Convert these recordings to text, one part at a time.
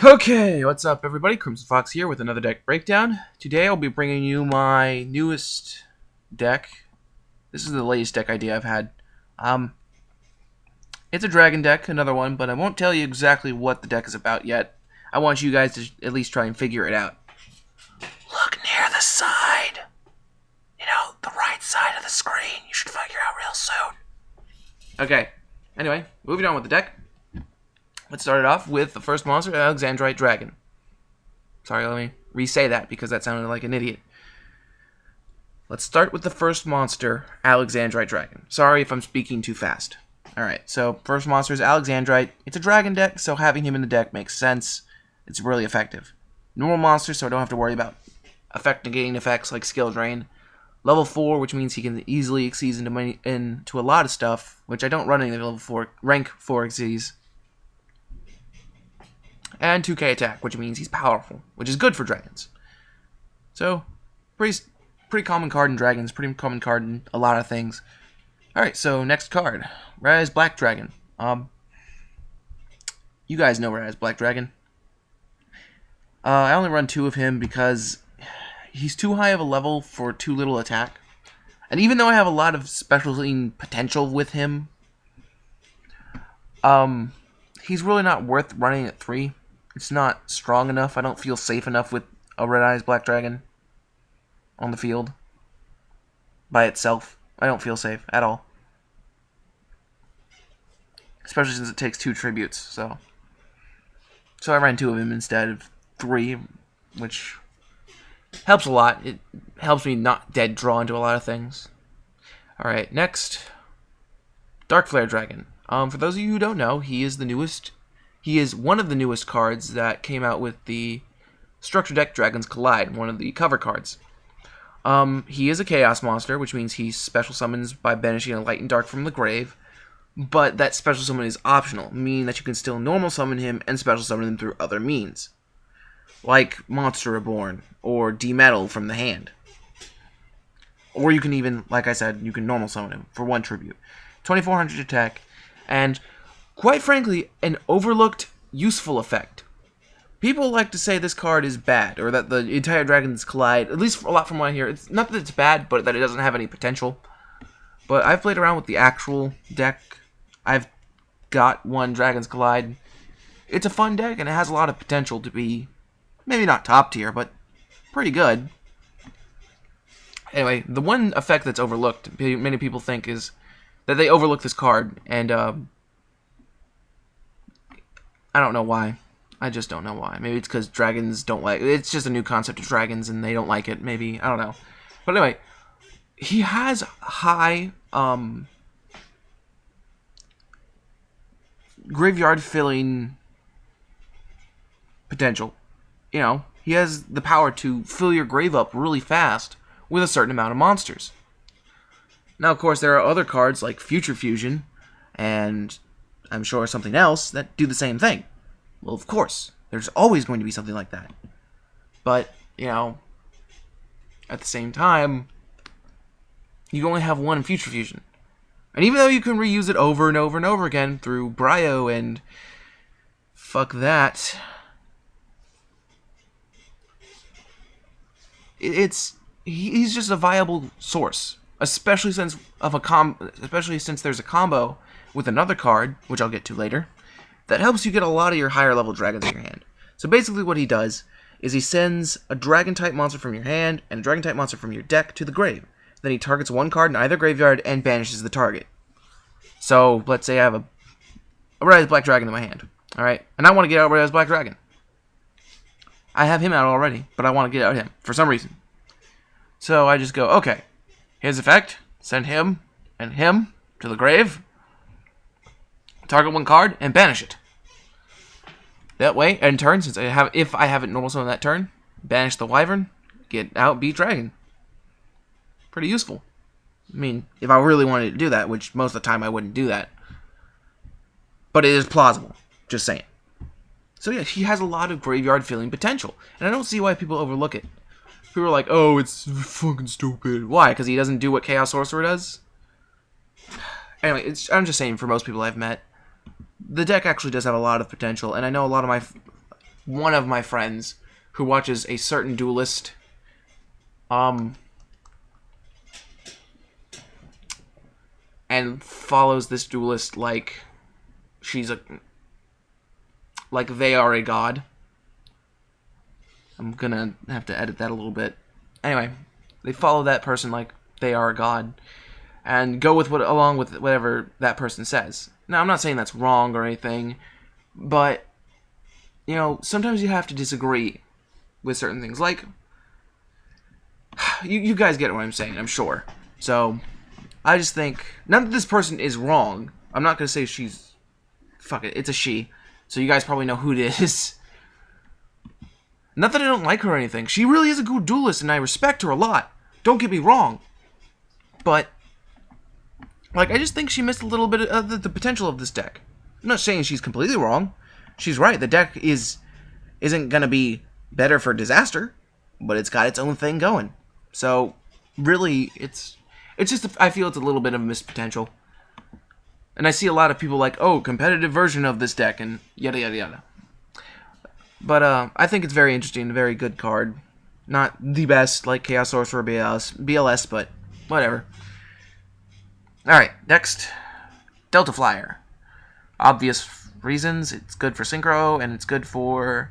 Okay, what's up everybody? Crimson Fox here with another deck breakdown. Today I'll be bringing you my newest deck. This is the latest deck idea I've had. It's a dragon deck, another one, but I won't tell you exactly what the deck is about yet. I want you guys to at least try and figure it out. Look near the side. You know, the right side of the screen. You should figure out real soon. Okay, anyway, moving on with the deck. Let's start it off with the first monster, Alexandrite Dragon. Sorry, let me re-say that because that sounded like an idiot. Let's start with the first monster, Alexandrite Dragon. Sorry if I'm speaking too fast. Alright, so first monster is Alexandrite. It's a dragon deck, so having him in the deck makes sense. It's really effective. Normal monster, so I don't have to worry about negating effects like skill drain. Level 4, which means he can easily exceed into a lot of stuff, which I don't run any level 4, rank 4 exceeds. And 2k attack, which means he's powerful, which is good for dragons. So, pretty common card in dragons, pretty common card in a lot of things. Alright, so next card, Rise Black Dragon. You guys know Rise Black Dragon. I only run 2 of him because he's too high of a level for too little attack. And even though I have a lot of special potential with him, he's really not worth running at 3. It's not strong enough. I don't feel safe enough with a Red Eyes Black Dragon on the field by itself. I don't feel safe at all. Especially since it takes 2 tributes, so I ran 2 of him instead of 3, which helps a lot. It helps me not dead draw into a lot of things. Alright, next, Darkflare Dragon. For those of you who don't know, he is one of the newest cards that came out with the Structure Deck Dragons Collide, one of the cover cards. He is a Chaos monster, which means he special summons by banishing a light and dark from the grave, but that special summon is optional, meaning that you can still normal summon him and special summon him through other means, like Monster Reborn, or Demetal from the hand. Or you can even, like I said, you can normal summon him for 1 tribute. 2400 attack, and quite frankly, an overlooked, useful effect. People like to say this card is bad, or that the entire Dragons Collide, at least a lot from what I hear, it's not that it's bad, but that it doesn't have any potential. But I've played around with the actual deck. I've got 1 Dragons Collide. It's a fun deck, and it has a lot of potential to be, maybe not top tier, but pretty good. Anyway, the one effect that's overlooked, many people think, is that they overlook this card, and I don't know why. I just don't know why. Maybe it's because dragons don't like it. It's just a new concept of dragons and they don't like it. Maybe. I don't know. But anyway, he has high graveyard filling potential. You know, he has the power to fill your grave up really fast with a certain amount of monsters. Now, of course, there are other cards like Future Fusion and I'm sure something else that do the same thing. Well, of course, there's always going to be something like that. But, you know, at the same time, you only have 1 Future Fusion. And even though you can reuse it over and over and over again through Brio and fuck that, he's just a viable source, especially since there's a combo with another card, which I'll get to later, that helps you get a lot of your higher level dragons in your hand. So basically what he does is he sends a dragon-type monster from your hand and a dragon-type monster from your deck to the grave. Then he targets 1 card in either graveyard and banishes the target. So, let's say I have a Red-Eyes Black Dragon in my hand. Alright? And I want to get out Red-Eyes Black Dragon. I have him out already, but I want to get out him for some reason. So I just go, okay, his effect, send him and him to the grave. Target 1 card and banish it. That way, in turn, if I have it normal summon that turn, banish the Wyvern, get out, beat Dragon. Pretty useful. I mean, if I really wanted to do that, which most of the time I wouldn't do that. But it is plausible. Just saying. So yeah, he has a lot of graveyard filling potential. And I don't see why people overlook it. People are like, oh, it's fucking stupid. Why? Because he doesn't do what Chaos Sorcerer does? Anyway, I'm just saying, for most people I've met, the deck actually does have a lot of potential, and I know a lot of my one of my friends who watches a certain duelist. And follows this duelist like they are a god. I'm gonna have to edit that a little bit. Anyway, they follow that person like they are a god, and go with along with whatever that person says. Now, I'm not saying that's wrong or anything, but you know, sometimes you have to disagree with certain things. Like, you guys get what I'm saying, I'm sure. So, I just think, not that this person is wrong. I'm not going to say she's... Fuck it, it's a she. So you guys probably know who it is. Not that I don't like her or anything. She really is a good duelist, and I respect her a lot. Don't get me wrong. But, like, I just think she missed a little bit of the potential of this deck. I'm not saying she's completely wrong. She's right. The deck isn't going to be better for disaster, but it's got its own thing going. So, really, it's just, I feel it's a little bit of a missed potential. And I see a lot of people like, oh, competitive version of this deck, and yada yada yada. But, I think it's very interesting, a very good card. Not the best, like Chaos Sorcerer or BLS, but whatever. Alright, next, Delta Flyer. Obvious reasons, it's good for Synchro, and it's good for...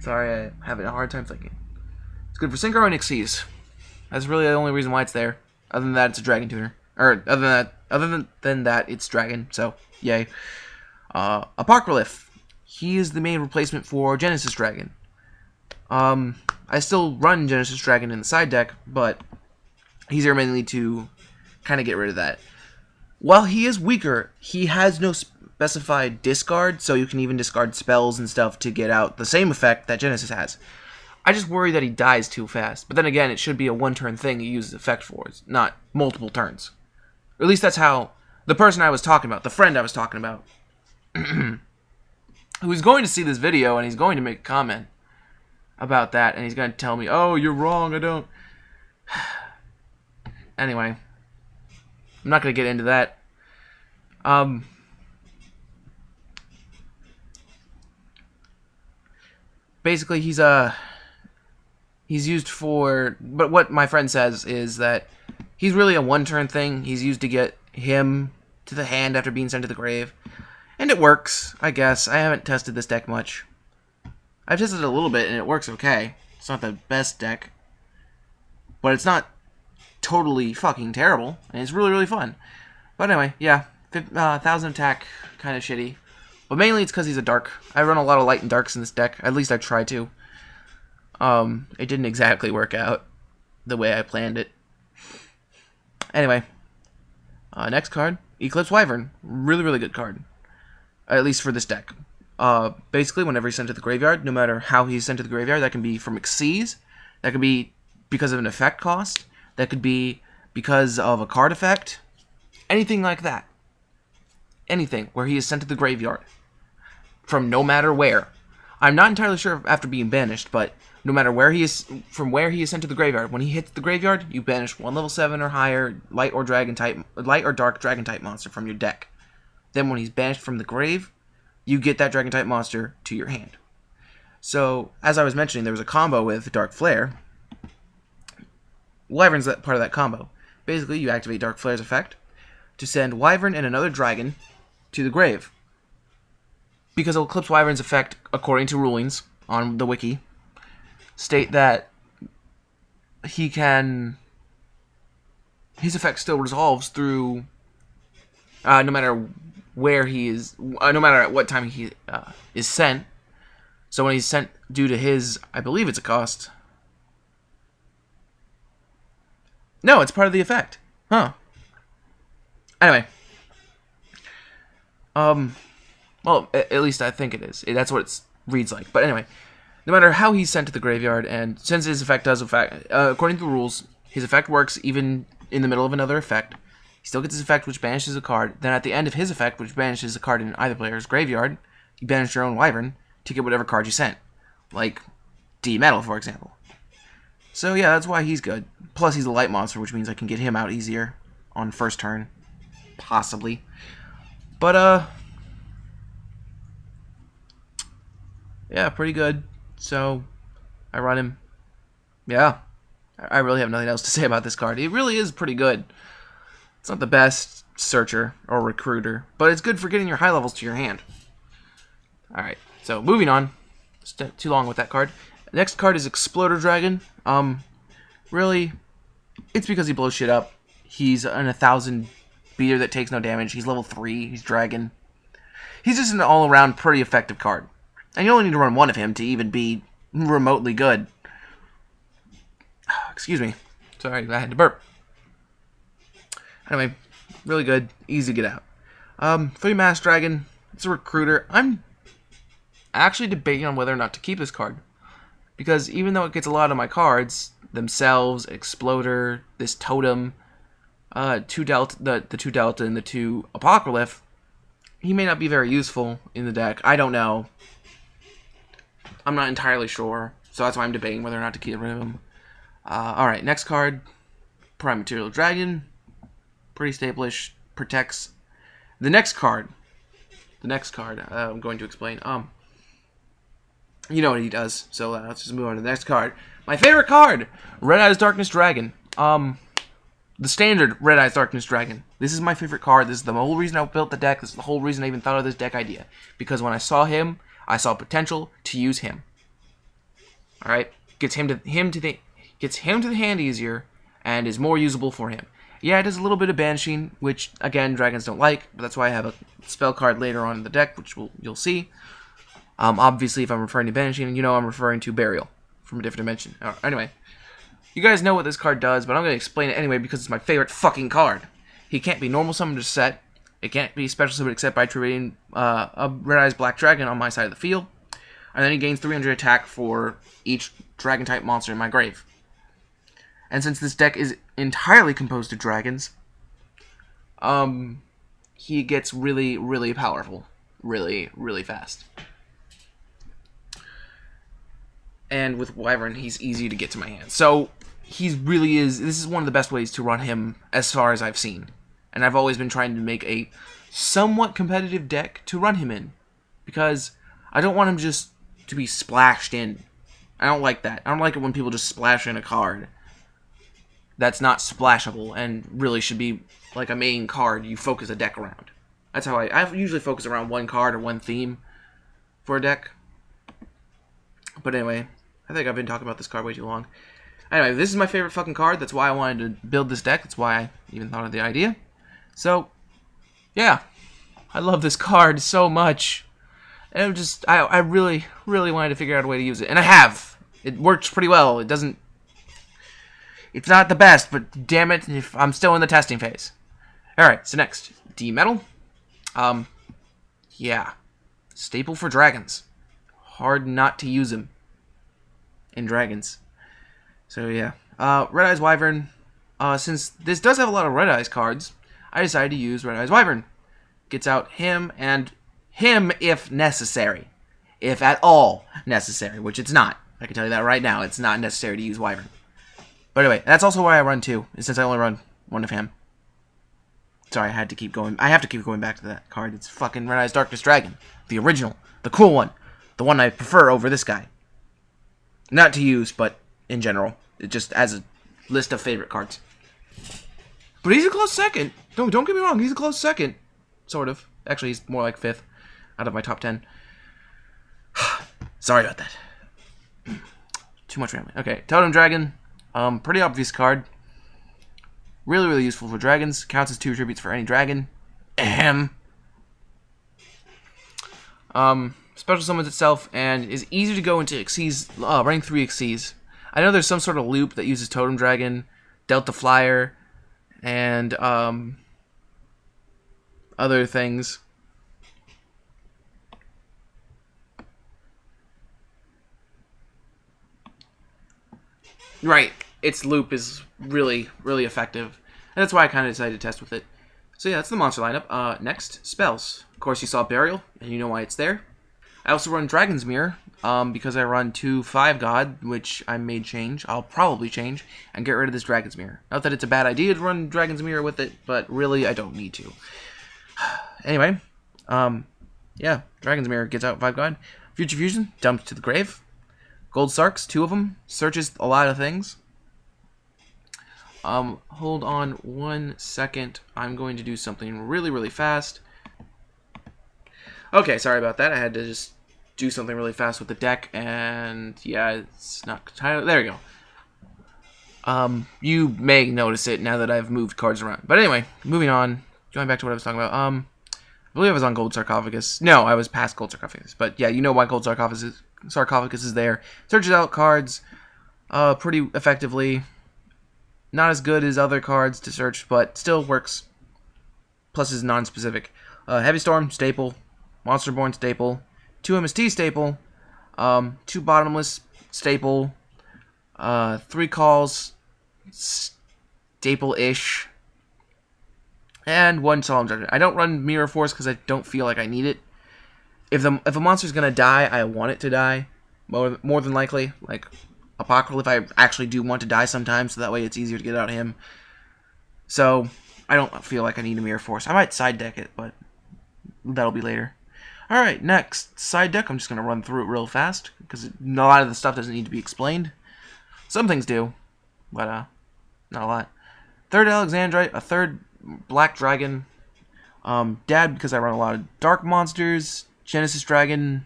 Sorry, I'm having a hard time thinking. It's good for Synchro and Xyz. That's really the only reason why it's there. Other than that, it's a Dragon tuner. Or, other than that, it's Dragon, so, yay. Apocralyph. He is the main replacement for Genesis Dragon. I still run Genesis Dragon in the side deck, but he's here mainly to kind of get rid of that. While he is weaker, he has no specified discard, so you can even discard spells and stuff to get out the same effect that Genesis has. I just worry that he dies too fast. But then again, it should be a one-turn thing he uses effect for, not multiple turns. Or at least that's how the person I was talking about, the friend I was talking about, who's going to see this video and he's going to make a comment about that, and he's going to tell me, oh, you're wrong, I don't... Anyway, I'm not going to get into that. Basically, he's used for... But what my friend says is that he's really a one-turn thing. He's used to get him to the hand after being sent to the grave. And it works, I guess. I haven't tested this deck much. I've tested it a little bit, and it works okay. It's not the best deck. But it's not totally fucking terrible. And it's really, really fun. But anyway, yeah. 1,000 attack, kind of shitty. But mainly it's because he's a dark. I run a lot of light and darks in this deck. At least I try to. It didn't exactly work out the way I planned it. Anyway. Next card. Eclipse Wyvern. Really, really good card. At least for this deck. Basically, whenever he's sent to the graveyard, no matter how he's sent to the graveyard, that can be from Xyz, that could be because of an effect cost, that could be because of a card effect, anything like that. Anything where he is sent to the graveyard. From no matter where. I'm not entirely sure after being banished, but no matter where he is, from where he is sent to the graveyard, when he hits the graveyard, you banish one level 7 or higher light or dark dragon type monster from your deck. Then when he's banished from the grave, you get that dragon type monster to your hand. So, as I was mentioning, there was a combo with Darkflare. Wyvern's part of that combo. Basically, you activate Darkflare's effect to send Wyvern and another dragon to the grave. Because Eclipse Wyvern's effect, according to rulings on the wiki, state that his effect still resolves through no matter where he is, no matter at what time he is sent. So when he's sent due to his, I believe it's a cost. No, it's part of the effect. Huh. Anyway. Well, at least I think it is. That's what it reads like. But anyway, no matter how he's sent to the graveyard, and since his effect does according to the rules, his effect works even in the middle of another effect. He still gets his effect, which banishes a card. Then at the end of his effect, which banishes a card in either player's graveyard, you banish your own Wyvern to get whatever card you sent. Like D-Metal, for example. So yeah, that's why he's good. Plus he's a light monster, which means I can get him out easier on first turn. Possibly. But, yeah, pretty good. So I run him. Yeah, I really have nothing else to say about this card. It really is pretty good. It's not the best searcher or recruiter, but it's good for getting your high levels to your hand. Alright, so moving on. Too long with that card. Next card is Exploder Dragon. Really, it's because he blows shit up. He's an 1,000 beater that takes no damage. He's level 3. He's Dragon. He's just an all-around pretty effective card. And you only need to run one of him to even be remotely good. Excuse me. Sorry, I had to burp. Anyway, really good. Easy to get out. 3 Mass Dragon. It's a recruiter. I'm actually debating on whether or not to keep this card. Because even though it gets a lot of my cards, themselves, Exploder, this Totem, 2 Delta, the 2 Delta and the 2 Apocralyph, he may not be very useful in the deck. I don't know. I'm not entirely sure. So that's why I'm debating whether or not to get rid of him. Alright, next card. Prime Material Dragon. Pretty stable-ish. Protects. The next card. I'm going to explain. You know what he does. So let's just move on to the next card. My favorite card! Red Eyes Darkness Dragon. The standard Red Eyes Darkness Dragon. This is my favorite card. This is the whole reason I built the deck. This is the whole reason I even thought of this deck idea. Because when I saw him, I saw potential to use him. Alright? Gets him to the hand easier, and is more usable for him. Yeah, it does a little bit of banishing, which, again, dragons don't like, but that's why I have a spell card later on in the deck, which you'll see. Obviously, if I'm referring to banishing, you know I'm referring to burial from a different dimension. Anyway, you guys know what this card does, but I'm going to explain it anyway because it's my favorite fucking card. He can't be normal summoned or set. It can't be special summoned except by attributing a Red Eyes Black Dragon on my side of the field. And then he gains 300 attack for each dragon-type monster in my grave. And since this deck is entirely composed of dragons, he gets really, really powerful. Really, really fast. And with Wyvern, he's easy to get to my hand. So, this is one of the best ways to run him as far as I've seen. And I've always been trying to make a somewhat competitive deck to run him in. Because I don't want him just to be splashed in. I don't like that. I don't like it when people just splash in a card that's not splashable and really should be like a main card you focus a deck around. That's how I usually focus around one card or one theme for a deck. But anyway, I think I've been talking about this card way too long. Anyway, this is my favorite fucking card. That's why I wanted to build this deck. That's why I even thought of the idea. So, yeah. I love this card so much. And I really, really wanted to figure out a way to use it. And I have. It works pretty well. It's not the best, but damn it, if I'm still in the testing phase. Alright, so next. D-Metal. Yeah. Staple for dragons. Hard not to use him in dragons. So, yeah. Red Eyes Wyvern. Since this does have a lot of Red Eyes cards, I decided to use Red Eyes Wyvern. Gets out him and him if necessary. If at all necessary, which it's not. I can tell you that right now. It's not necessary to use Wyvern. But anyway, that's also why I run 2, since I only run 1 of him. Sorry, I have to keep going back to that card. It's fucking Red Eyes Darkness Dragon. The original. The cool one. The one I prefer over this guy. Not to use, but in general. Just as a list of favorite cards. But he's a close second. Don't get me wrong, he's a close second. Sort of. Actually, he's more like 5th out of my top 10. Sorry about that. Too much rambling. Okay, Totem Dragon. Pretty obvious card. Really, really useful for dragons. Counts as 2 tributes for any dragon. Ahem. Special summons itself and is easy to go into Xyz, running 3 Xyz. I know there's some sort of loop that uses Totem Dragon, Delta Flyer, and other things. Right, its loop is really, really effective. And that's why I kind of decided to test with it. So yeah, that's the monster lineup. Next, spells. Of course, you saw Burial, and you know why it's there. I also run Dragon's Mirror, because I run 2 5-God, which I may change. I'll probably change, and get rid of this Dragon's Mirror. Not that it's a bad idea to run Dragon's Mirror with it, but really, I don't need to. Anyway, yeah, Dragon's Mirror gets out 5-God. Future Fusion, dumped to the grave. Gold Sarks, 2 of them. Searches a lot of things. Hold on 1 second. I'm going to do something really, really fast. Okay, sorry about that. I had to just do something really fast with the deck, and yeah, it's not... There we go. You may notice it now that I've moved cards around. But anyway, moving on. Going back to what I was talking about. I believe I was on Gold Sarcophagus. No, I was past Gold Sarcophagus. But yeah, you know why Gold Sarcophagus is there. Searches out cards pretty effectively. Not as good as other cards to search, but still works. Plus is non-specific. Heavy Storm, staple. Monsterborn, staple. 2 MST, staple. 2 Bottomless, staple. 3 calls, staple-ish. And 1 Solemn Judgment. I don't run Mirror Force because I don't feel like I need it. If a monster's gonna die, I want it to die. More than likely. Like Apocralyph, I actually do want to die sometimes, so that way it's easier to get out of him. So, I don't feel like I need a Mirror Force. I might side deck it, but that'll be later. Alright, next. Side deck, I'm just going to run through it real fast, because a lot of the stuff doesn't need to be explained. Some things do, but not a lot. 3rd Alexandrite, a 3rd Black Dragon. Dad, because I run a lot of dark monsters. Genesis Dragon.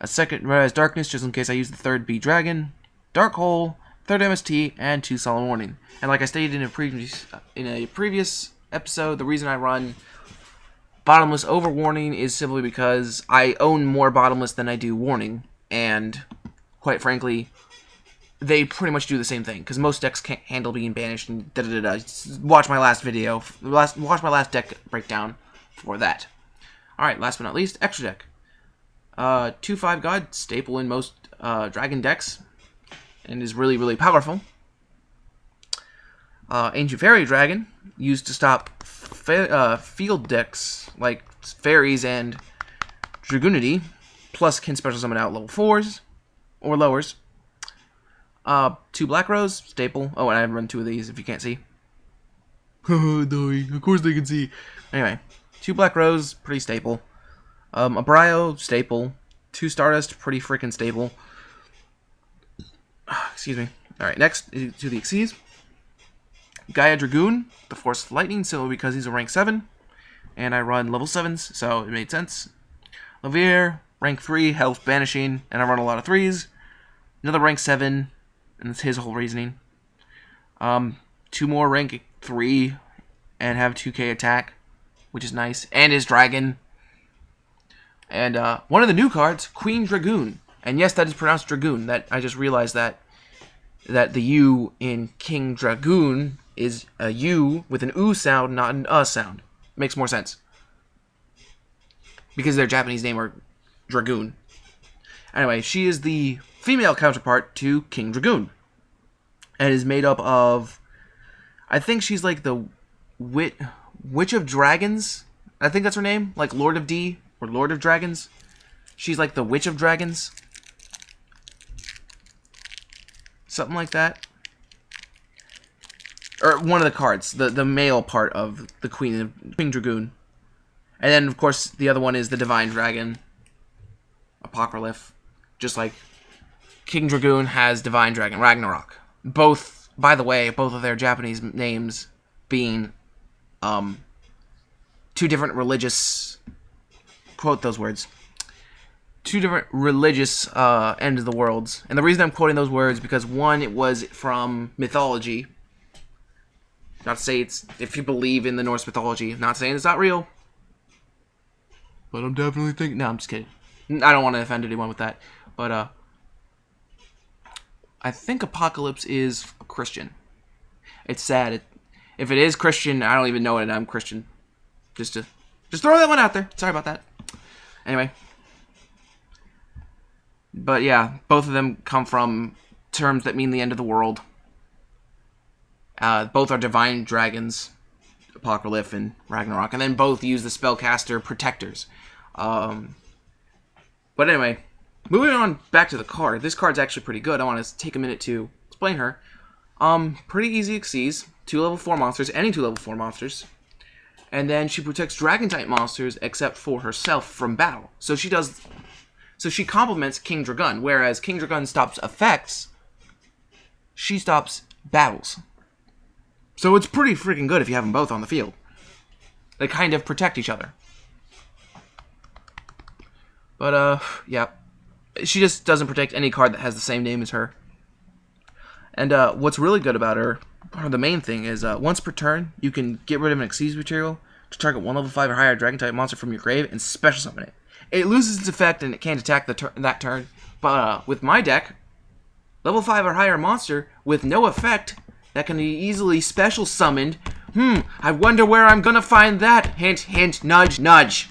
A 2nd Red Darkness, just in case I use the 3rd B Dragon. Dark Hole, 3rd MST, and 2 Solemn Warning. And like I stated in a previous episode, the reason I run Bottomless over Warning is simply because I own more Bottomless than I do Warning, and quite frankly, they pretty much do the same thing, because most decks can't handle being banished and da-da-da-da. Watch my last video, watch my last deck breakdown for that. Alright, last but not least, extra deck. 2/5 God, staple in most Dragon decks, and is really, really powerful. Ancient Fairy Dragon, used to stop field decks like Fairies and Dragoonity, plus can special summon out level 4s or lowers. 2 Black Rose, staple. Oh, and I run 2 of these if you can't see. Of course they can see. Anyway, 2 Black Rose, pretty staple. A Brio, staple. 2 Stardust, pretty freaking staple. Excuse me. Alright, next to the Xyz. Gaia Dragoon, the Force of Lightning, so because he's a rank 7. And I run level 7s, so it made sense. Lavier, rank 3, helps banishing, and I run a lot of 3s. Another rank 7, and that's his whole reasoning. 2 more rank 3, and have 2k attack, which is nice. And his dragon. And one of the new cards, Queen Dragoon. And yes, that is pronounced Dragoon. That I just realized that the U in King Dragoon is a U with an U sound, not an sound. Makes more sense. Because their Japanese name are Dragoon. Anyway, she is the female counterpart to King Dragoon. And is made up of... I think she's like the Witch of Dragons. I think that's her name. Like Lord of D or Lord of Dragons. She's like the Witch of Dragons. Something like that. Or one of the cards. The male part of the Queen Dragoon. And then, of course, the other one is the Divine Dragon. Apocralyph. Just like King Dragoon has Divine Dragon. Ragnarok. Both, by the way, both of their Japanese names being 2 different religious... Quote those words. 2 different religious end of the worlds. And the reason I'm quoting those words because one, it was from mythology. Not to say it's if you believe in the Norse mythology. Not saying it's not real. But I'm definitely thinking... No, I'm just kidding. I don't want to offend anyone with that. But I think Apocalypse is Christian. It's sad. If it is Christian, I don't even know it. I'm Christian. Just throw that one out there. Sorry about that. Anyway. But yeah, both of them come from terms that mean the end of the world. Both are divine dragons, Apocralyph and Ragnarok, and then both use the spellcaster protectors. But anyway, moving on back to the card. This card's actually pretty good. I want to take a minute to explain her. Pretty easy Xyz. 2 level 4 monsters, any 2 level 4 monsters. And then she protects dragon type monsters except for herself from battle. So she does So she complements King Dragon, whereas King Dragon stops effects, she stops battles. So it's pretty freaking good if you have them both on the field. They kind of protect each other. But, yeah. She just doesn't protect any card that has the same name as her. And, what's really good about her, or the main thing, is, once per turn, you can get rid of an Eclipse material to target one level 5 or higher Dragon-type monster from your grave and special summon it. It loses its effect and it can't attack that turn. But, with my deck, level 5 or higher monster with no effect that can be easily special summoned. I wonder where I'm gonna find that. Hint, hint, nudge, nudge.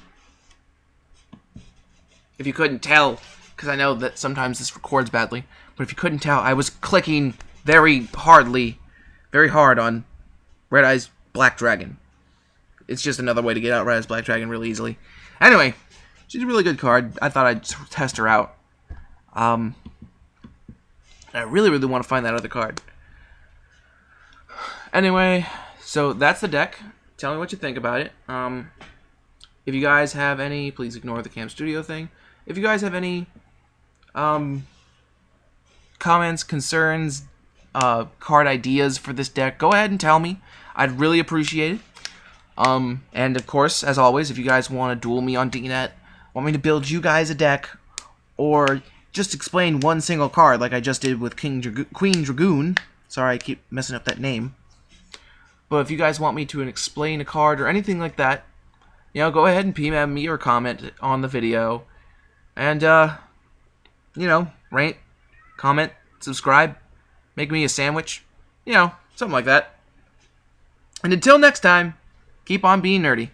If you couldn't tell, because I know that sometimes this records badly, but if you couldn't tell, I was clicking very hard on Red Eyes Black Dragon. It's just another way to get out Red Eyes Black Dragon really easily. Anyway, she's a really good card. I thought I'd test her out. I really, really want to find that other card. Anyway, so that's the deck. Tell me what you think about it. If you guys have any, please ignore the Cam Studio thing. If you guys have any comments, concerns, card ideas for this deck, go ahead and tell me. I'd really appreciate it. And of course, as always, if you guys want to duel me on DNet, want me to build you guys a deck, or just explain one single card like I just did with Queen Dragoon. Sorry, I keep messing up that name. But if you guys want me to explain a card or anything like that, you know, go ahead and PM me or comment on the video. And, you know, rate, comment, subscribe, make me a sandwich, you know, something like that. And until next time, keep on being nerdy.